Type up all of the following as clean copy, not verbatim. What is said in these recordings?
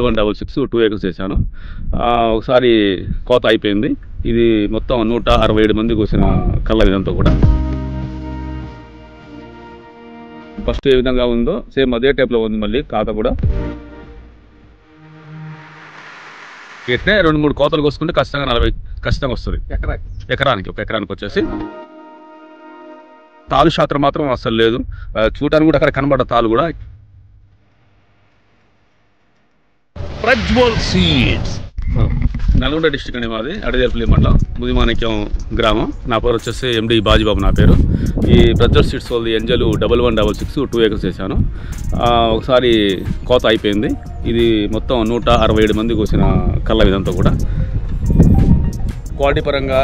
166 2 acres చేశాను. ఒకసారి కోత అయిపోయింది. ఇది మొత్తం 167 మంది కోసిన కళ్ళ ఇదంతా కూడా. ఫస్ట్ ఏ విధంగా ఉందో సేమ్ అదే టైప్లో ఉంది. మళ్ళీ కాత కూడా ఎట్నే 2-3 కోతలు కోసుకుంటే ఖచ్చితంగా 40 ఖచ్చితంగా వస్తుంది ఎకరానికి. ఒక ఎకరానికి వచ్చేసి తాలు శాతం మాత్రం అసలు లేదు. చూడటానికి కూడా అక్కడ కనబడ్డ తాలు కూడా. ప్రజ్వల్ సీడ్స్ నల్గొండ డిస్ట్రిక్ట్ అండి మాది. అడదేపల్లి మండలం, ముదిమాణిక్యం గ్రామం. నా పేరు వచ్చేసి ఎండి బాజీబాబు నా పేరు. ఈ ప్రజ్వల్ సీడ్స్ వాళ్ళది ఎంజలు 1166 2 acres చేశాను. ఒకసారి కోత అయిపోయింది. ఇది మొత్తం 167 మంది కోసిన కళ్ళ ఇదంతా కూడా. క్వాలిటీ పరంగా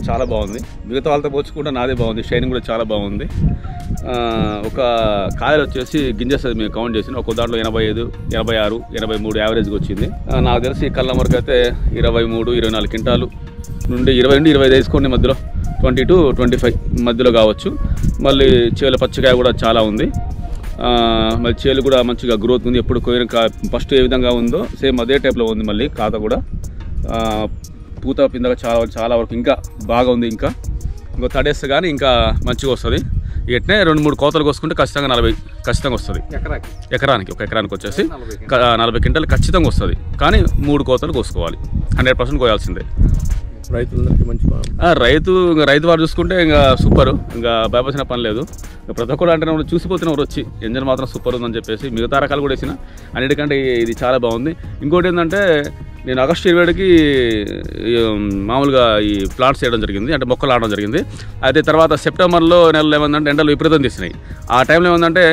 చాలా బాగుంది. మిగతా వాళ్ళతో పోల్చుకుంటే నాదే బాగుంది. షైనింగ్ కూడా చాలా బాగుంది. ఒక కాయలు వచ్చేసి గింజ మేము కౌంట్ చేసిన ఒక దాంట్లో 85, 86, 83 యావరేజ్గా వచ్చింది. నాకు తెలిసి కళ్ళ వరకు అయితే 23-24 క్వింటాలు నుండి 20-25 వేసుకోండి మధ్యలో, 20-25 మధ్యలో కావచ్చు. మళ్ళీ చేల పచ్చికాయ కూడా చాలా ఉంది. మళ్ళీ చేలు కూడా మంచిగా గ్రోత్ ఉంది. ఎప్పుడు కోయిన ఫస్ట్ ఏ విధంగా ఉందో సేమ్ అదే టైప్లో ఉంది. మళ్ళీ కాత కూడా పూత పిందగా చాలా వరకు ఇంకా బాగా ఉంది. ఇంకో తడేస్తే కానీ ఇంకా మంచిగా వస్తుంది. ఎట్నే 2-3 కోతలు కోసుకుంటే ఖచ్చితంగా 40 ఖచ్చితంగా వస్తుంది ఎకరానికి. ఒక ఎకరానికి వచ్చేసి 40 క్వింటాలు ఖచ్చితంగా వస్తుంది. కానీ 3 కోతలు కోసుకోవాలి. 100% కోయాల్సిందే. రైతులందరికీ మంచి రైతు వారు చూసుకుంటే ఇంకా సూపర్, ఇంకా భయపడిన పని లేదు. ప్రతి ఒక్కరు అంటే చూసిపోతున్నారు వచ్చి ఎంజన్ మాత్రం సూపర్ ఉందని చెప్పేసి. మిగతా రకాలు కూడా వేసిన అన్నిటికంటే ఇది చాలా బాగుంది. ఇంకోటి ఏంటంటే నేను ఆగస్టు 27కి మామూలుగా ఈ ప్లాంట్స్ చేయడం జరిగింది, అంటే మొక్కలు ఆడడం జరిగింది. అయితే తర్వాత సెప్టెంబర్లో నెలలో ఏమందంటే ఎండలు విపరీతం తీసినాయి. ఆ టైంలో ఏమందంటే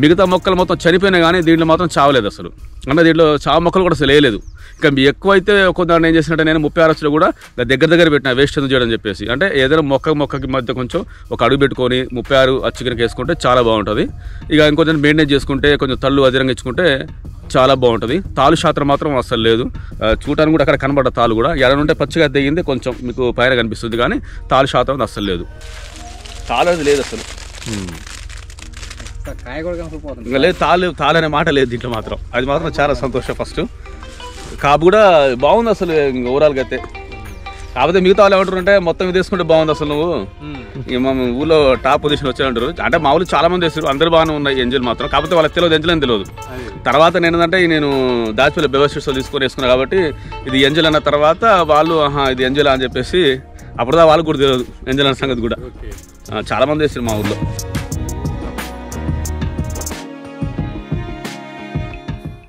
మిగతా మొక్కలు మొత్తం చనిపోయినాయి, కానీ దీంట్లో మాత్రం చావలేదు అసలు. అంటే దీంట్లో చావు మొక్కలు కూడా అసలు వేయలేదు. ఇంకా ఎక్కువైతే ఒక్కొక్కదాన్ని ఏం చేసినట్టే నేను 30 RSలో కూడా దగ్గర పెట్టిన వేస్ట్ ఎందుకు చేయడం చెప్పేసి. అంటే ఏదైనా మొక్కకి మధ్య కొంచెం ఒక అడుగు పెట్టుకొని 36 అచ్చుకనకి వేసుకుంటే చాలా బాగుంటుంది. ఇక ఇంకొంచెం మెయింటైన్ చేసుకుంటే కొంచెం తళ్ళు అధిరంగా ఇచ్చుకుంటే చాలా బాగుంటుంది. తాలు శాతం మాత్రం అసలు లేదు. చూడటానికి కూడా అక్కడ కనబడ్డ తాలు కూడా ఎడనుంటే పచ్చిగా దిగింది, కొంచెం మీకు పైన కనిపిస్తుంది, కానీ తాలు శాతం అస్సలు లేదు. తాలు అది లేదు అసలు. ఇంకా లేదు, తాలు అనే మాట లేదు దీంట్లో మాత్రం. అది మాత్రం చాలా సంతోషం. ఫస్ట్ కాపు కూడా బాగుంది అసలు ఓవరాల్గా అయితే. కాకపోతే మిగతా వాళ్ళు ఏమంటారు అంటే మొత్తం ఇది తీసుకుంటే బాగుంది అసలు, నువ్వు మా ఊళ్ళో టాప్ పొజిషన్ వచ్చాయంటారు. అంటే మా ఊళ్ళు చాలా మంది వేస్తారు, అందరూ బాగానే ఉన్నాయి ఎంజలు మాత్రం. కాకపోతే వాళ్ళకి తెలియదు, ఎంజలని తెలియదు. తర్వాత నేను దాచిపల్లి బెవస్టిస్లో తీసుకొని వేసుకున్నాను కాబట్టి ఇది ఎంజల్ అన్న తర్వాత వాళ్ళు ఇది ఎంజల్ అని చెప్పేసి అప్పుడుదా వాళ్ళకి కూడా తెలియదు ఎంజల్ అన్న సంగతి కూడా. చాలా మంది వేస్తారు మా ఊళ్ళో.